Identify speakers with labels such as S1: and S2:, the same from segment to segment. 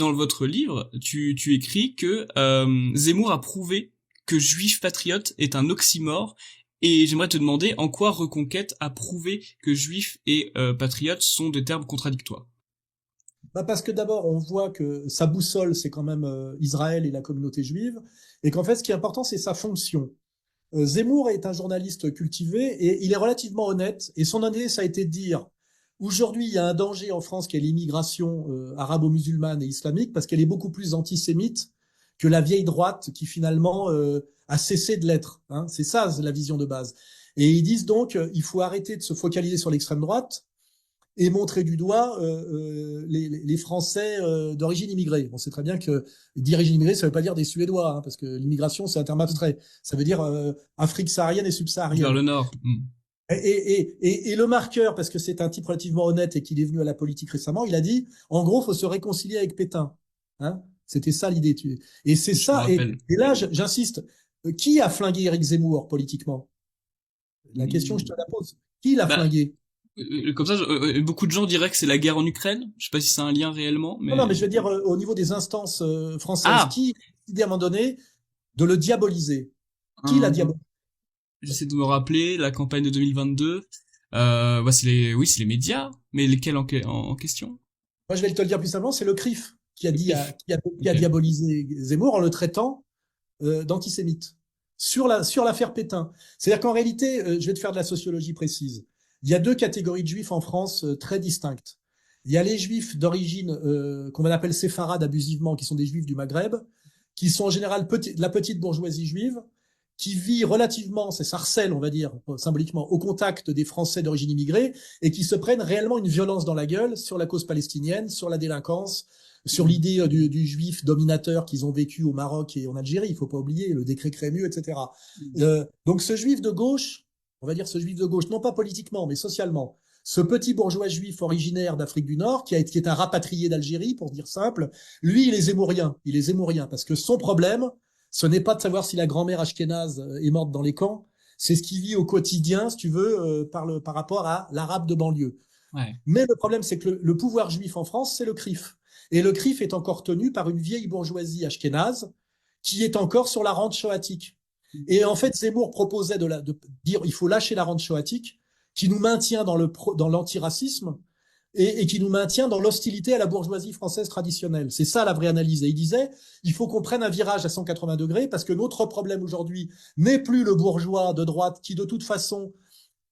S1: dans votre livre, tu écris que Zemmour a prouvé que juif patriote est un oxymore, et j'aimerais te demander en quoi Reconquête a prouvé que juif et patriote sont des termes contradictoires.
S2: Bah parce que d'abord, on voit que sa boussole, c'est quand même Israël et la communauté juive, et qu'en fait, ce qui est important, c'est sa fonction. Zemmour est un journaliste cultivé et il est relativement honnête. Et son honnêteté, ça a été de dire, aujourd'hui, il y a un danger en France qui est l'immigration arabo-musulmane et islamique, parce qu'elle est beaucoup plus antisémite que la vieille droite qui finalement a cessé de l'être. Hein. C'est ça la vision de base. Et ils disent donc, il faut arrêter de se focaliser sur l'extrême droite et montrer du doigt les Français d'origine immigrée. On sait très bien que d'origine immigrée, ça ne veut pas dire des Suédois, hein, parce que l'immigration, c'est un terme abstrait. Ça veut dire Afrique saharienne et
S1: Vers
S2: subsaharienne.
S1: le nord.
S2: Et le marqueur, parce que c'est un type relativement honnête et qu'il est venu à la politique récemment, il a dit, en gros, faut se réconcilier avec Pétain. Hein. C'était ça l'idée. Et c'est
S1: Je me
S2: ça.
S1: rappelle.
S2: Et là, j'insiste, qui a flingué Éric Zemmour politiquement? La question, je te la pose. Qui l'a
S1: Bah,
S2: flingué?
S1: comme ça, beaucoup de gens diraient que c'est la guerre en Ukraine. Je sais pas si c'est un lien réellement,
S2: Non, non, mais
S1: mais
S2: je veux dire, au niveau des instances françaises,
S1: ah,
S2: qui a décidé à un moment donné de le diaboliser? Qui l'a
S1: un-
S2: diabolisé?
S1: j'essaie de me rappeler la campagne de 2022. Oui, c'est les médias, mais lesquels en question?
S2: Moi, je vais te le dire plus simplement, c'est le CRIF qui a
S1: Le
S2: dit
S1: CRIF.
S2: qui a
S1: Ok.
S2: diabolisé Zemmour en le traitant d'antisémite sur l'affaire Pétain. C'est-à-dire qu'en réalité, je vais te faire de la sociologie précise. Il y a deux catégories de juifs en France très distinctes. Il y a les juifs d'origine qu'on appelle séfarades abusivement, qui sont des juifs du Maghreb, qui sont en général de la petite bourgeoisie juive, qui vit relativement, c'est sarcelle, on va dire, symboliquement, au contact des Français d'origine immigrée, et qui se prennent réellement une violence dans la gueule sur la cause palestinienne, sur la délinquance, sur
S1: Hmm.
S2: l'idée du juif dominateur qu'ils ont vécu au Maroc et en Algérie, il faut pas oublier, le décret Crémieux, etc. Donc ce juif de gauche, on va dire ce juif de gauche, non pas politiquement, mais socialement, ce petit bourgeois juif originaire d'Afrique du Nord, qui est un rapatrié d'Algérie, pour dire simple, lui, il est zémourien. Il est zémourien parce que son problème, ce n'est pas de savoir si la grand-mère ashkénaze est morte dans les camps, c'est ce qu'il vit au quotidien, si tu veux, par rapport à l'arabe de banlieue.
S1: Ouais.
S2: Mais le problème, c'est que le pouvoir juif en France, c'est le CRIF. Et le CRIF est encore tenu par une vieille bourgeoisie ashkénaze qui est encore sur la rente shoatique. Et en fait, Zemmour proposait de dire il faut lâcher la rente shoatique, qui nous maintient dans l'antiracisme et qui nous maintient dans l'hostilité à la bourgeoisie française traditionnelle. C'est ça la vraie analyse. Et il disait il faut qu'on prenne un virage à 180 degrés parce que notre problème aujourd'hui n'est plus le bourgeois de droite qui, de toute façon,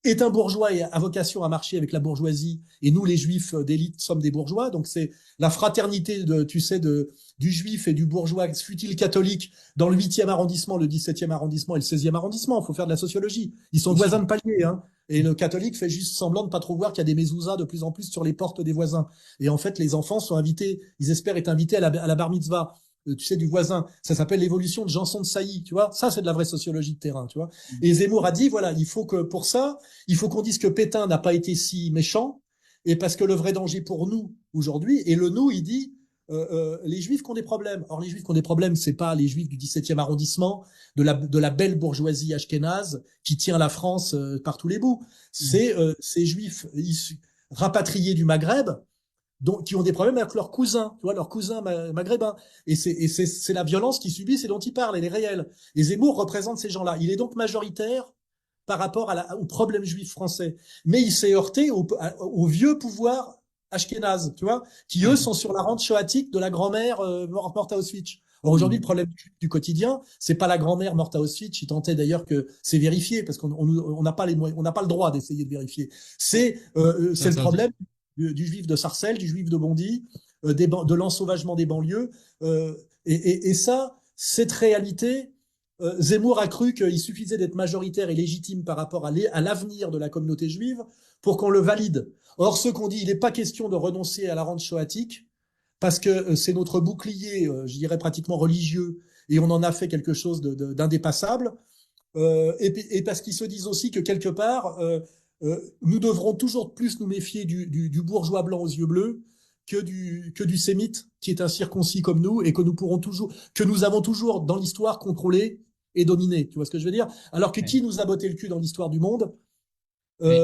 S2: est un bourgeois et a vocation à marcher avec la bourgeoisie. Et nous, les juifs d'élite, sommes des bourgeois. Donc c'est la fraternité tu sais, du juif et du bourgeois, fut-il catholique, dans le 8e arrondissement, le 17e arrondissement et le 16e arrondissement. Il faut faire de la sociologie. Ils sont
S1: Bien sûr.
S2: voisins de palier, hein. Et le catholique fait juste semblant de pas trop voir qu'il y a des mezuzahs de plus en plus sur les portes des voisins. Et en fait, les enfants sont invités, ils espèrent être invités à la bar mitzvah, tu sais, du voisin. Ça s'appelle l'évolution de Janson de Sailly, tu vois. Ça, c'est de la vraie sociologie de terrain, tu vois. Et Zemmour a dit, voilà, il faut que, pour ça, il faut qu'on dise que Pétain n'a pas été si méchant, et parce que le vrai danger pour nous, aujourd'hui, et le nous, il dit, les juifs qui ont des problèmes. Or, les juifs qui ont des problèmes, c'est pas les juifs du 17e arrondissement, de la belle bourgeoisie ashkénaze qui tient la France par tous les bouts.
S1: Hmm.
S2: C'est ces juifs rapatriés du Maghreb, qui ont des problèmes avec leurs cousins, tu vois, leurs cousins maghrébins. Et c'est la violence qu'ils subissent et dont ils parlent, elle est réelle. Et Zemmour représente ces gens-là. Il est donc majoritaire par rapport au problème juif français. Mais il s'est heurté au vieux pouvoir ashkénaze, tu vois, qui eux
S1: Ouais.
S2: sont sur la rente shoatique de la grand-mère morte à Auschwitz. Or aujourd'hui, le
S1: Hmm.
S2: problème du quotidien, c'est pas la grand-mère morte à Auschwitz. Il tentait d'ailleurs que c'est vérifié parce qu'on n'a pas les moyens, on n'a pas le droit d'essayer de vérifier.
S1: C'est
S2: C'est le
S1: interdit.
S2: problème du juif de Sarcelles, du juif de Bondy, de l'ensauvagement des banlieues. Et ça, cette réalité, Zemmour a cru qu'il suffisait d'être majoritaire et légitime par rapport à l'avenir de la communauté juive pour qu'on le valide. Or, ceux qu'on dit, il n'est pas question de renoncer à la rente shoatique parce que c'est notre bouclier, je dirais pratiquement religieux, et on en a fait quelque chose d'indépassable. Et parce qu'ils se disent aussi que quelque part, nous devrons toujours plus nous méfier du bourgeois blanc aux yeux bleus que du sémite qui est un circoncis comme nous et que nous avons toujours dans l'histoire contrôlé et dominé. Tu vois ce que je veux dire? Alors que
S1: Ouais.
S2: qui nous a botté le cul dans l'histoire du monde?
S1: Oui.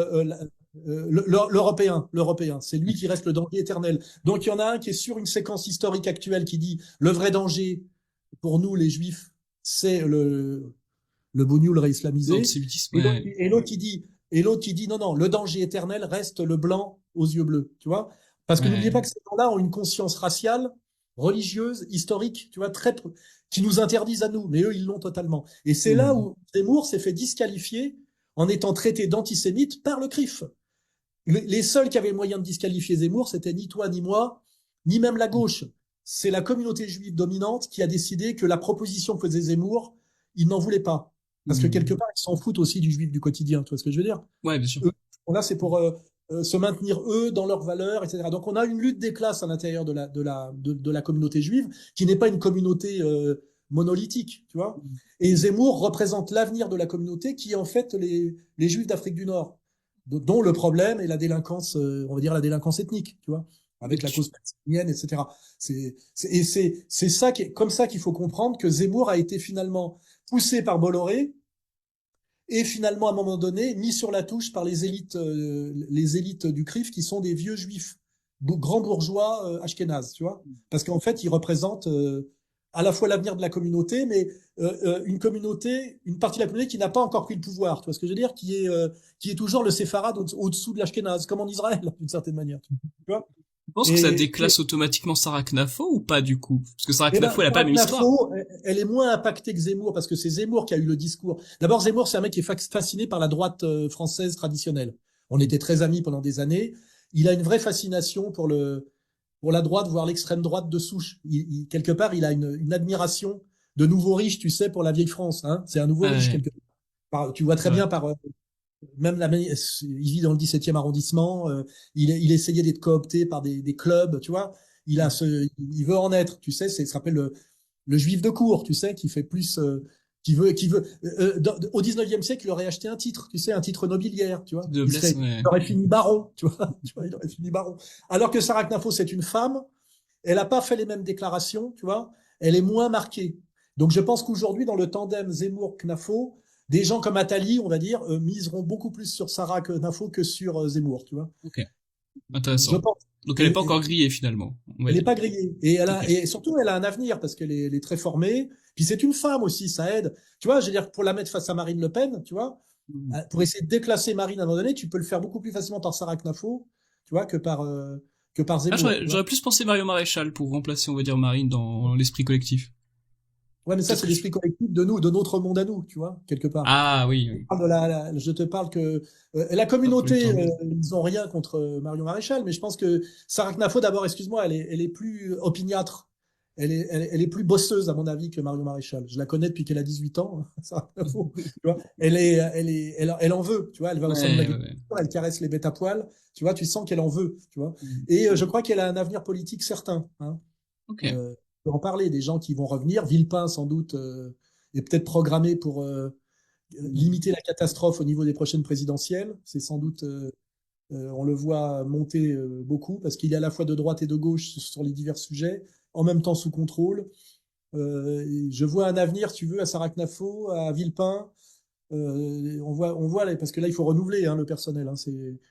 S2: l'Européen, c'est lui qui reste le danger éternel. Donc il y en a un qui est sur une séquence historique actuelle qui dit le vrai danger pour nous les Juifs, c'est le bougnoul réislamisé,
S1: L'antisémitisme,
S2: et l'autre
S1: ouais.
S2: qui dit non, non, le danger éternel reste le blanc aux yeux bleus, tu vois. Parce que n'oubliez
S1: Ouais.
S2: pas que ces gens-là ont une conscience raciale, religieuse, historique, tu vois, qui nous interdisent à nous, mais eux, ils l'ont totalement. Et c'est là
S1: Mhm.
S2: où Zemmour s'est fait disqualifier en étant traité d'antisémite par le CRIF. Les seuls qui avaient le moyen de disqualifier Zemmour, c'était ni toi, ni moi, ni même la gauche. C'est la communauté juive dominante qui a décidé que la proposition que faisait Zemmour, ils n'en voulaient pas. Parce que quelque
S1: Mhm.
S2: part, ils s'en foutent aussi du juif du quotidien, tu vois ce que je veux dire?
S1: Ouais, bien sûr.
S2: Eux, là, c'est pour se maintenir eux dans leurs valeurs, etc. Donc, on a une lutte des classes à l'intérieur de la communauté juive, qui n'est pas une communauté monolithique, tu vois. Et Zemmour représente l'avenir de la communauté, qui est en fait les juifs d'Afrique du Nord, dont le problème est la délinquance, on va dire la délinquance ethnique, tu vois,
S1: Et
S2: avec la
S1: tu-
S2: cause palestinienne, etc. C'est ça comme ça qu'il faut comprendre que Zemmour a été finalement poussé par Bolloré et finalement, à un moment donné, mis sur la touche par les élites du CRIF, qui sont des vieux juifs, grands bourgeois ashkénazes, tu vois. Parce qu'en fait, ils représentent à la fois l'avenir de la communauté, mais une communauté, une partie de la communauté qui n'a pas encore pris le pouvoir, tu vois ce que je veux dire, qui est toujours le séfarade au-dessous de l'ashkénaze, comme en Israël, d'une certaine manière. Tu vois.
S1: Tu penses que ça
S2: Et,
S1: déclasse automatiquement Sarah Knafo ou pas du coup? Parce que Sarah
S2: eh ben,
S1: Knafo, elle a pas la
S2: Sarah
S1: même histoire.
S2: Knafo, elle est moins impactée que Zemmour parce que c'est Zemmour qui a eu le discours. D'abord, Zemmour, c'est un mec qui est fasciné par la droite française traditionnelle. On était très amis pendant des années. Il a une vraie fascination pour la droite, voire l'extrême droite de souche. Quelque part, il a une admiration de nouveau riche, tu sais, pour la vieille France. Hein. C'est un nouveau riche
S1: Ouais,
S2: quelque part. Tu vois
S1: c'est
S2: très
S1: vrai.
S2: bien par même il vit dans le 17e arrondissement. Il essayait d'être coopté par des clubs, tu vois. Il veut en être, tu sais. Ça s'appelle le juif de cour, tu sais, qui fait plus, qui veut. Au 19e siècle, il aurait acheté un titre, tu sais, un titre nobiliaire, tu vois.
S1: Noblesse,
S2: Il
S1: ouais.
S2: aurait fini baron, tu vois. Tu vois, il aurait fini baron. Alors que Sarah Knafo, c'est une femme. Elle n'a pas fait les mêmes déclarations, tu vois. Elle est moins marquée. Donc, je pense qu'aujourd'hui, dans le tandem Zemmour-Knafo, des gens comme Attali, on va dire, miseront beaucoup plus sur Sarah Knafo que sur Zemmour, tu vois.
S1: Ok,
S2: Je
S1: intéressant.
S2: pense.
S1: Donc elle est pas
S2: Et,
S1: encore grillée finalement, on va
S2: elle n'est
S1: dire.
S2: pas grillée.
S1: Ok.
S2: Et surtout, elle a un avenir parce elle est très formée. Puis c'est une femme aussi, ça aide. Tu vois, je veux dire, pour la mettre face à Marine Le Pen, tu vois,
S1: Mhm.
S2: pour essayer de déclasser Marine à un moment donné, tu peux le faire beaucoup plus facilement par Sarah Knafo, tu vois, que par
S1: Ah,
S2: Zemmour,
S1: j'aurais,
S2: tu vois.
S1: j'aurais plus pensé Mario Maréchal pour remplacer, on va dire, Marine dans l'esprit collectif.
S2: Ouais, mais ça,
S1: Peut-être
S2: c'est
S1: que je...
S2: l'esprit collectif de nous, de notre monde à nous, tu vois, quelque part.
S1: Ah oui, oui.
S2: Je te parle que la
S1: Pas pour le
S2: communauté,
S1: temps.
S2: ils ont rien contre Marion Maréchal, mais je pense que Sarah Knafo, d'abord, excuse-moi, elle est plus opiniâtre. Elle est plus bosseuse, à mon avis, que Marion Maréchal. Je la connais depuis qu'elle a 18 ans, hein, Sarah Knafo. Tu vois, elle en veut, tu vois, elle va au salon de
S1: Ouais, ouais, ouais.
S2: l'agriculture, elle caresse les bêtes à poil, tu vois, tu sens qu'elle en veut, tu vois.
S1: Mhm.
S2: Et je crois qu'elle a un avenir politique certain, hein.
S1: Ok.
S2: On peut en parler, des gens qui vont revenir. Villepin, sans doute, est peut-être programmé pour limiter la catastrophe au niveau des prochaines présidentielles. C'est sans doute, on le voit monter beaucoup parce qu'il est à la fois de droite et de gauche sur les divers sujets, en même temps sous contrôle. Je vois un avenir, si tu veux, à Sarah Knafo, à Villepin. Parce que là, il faut renouveler hein, le personnel. Hein,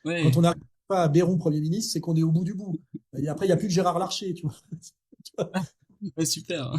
S2: quand
S1: Ouais.
S2: on n'arrive pas à Bayrou Premier ministre, c'est qu'on est au bout du bout. Et après, il n'y a plus que Gérard Larcher, tu vois.
S1: Ah, ouais, super.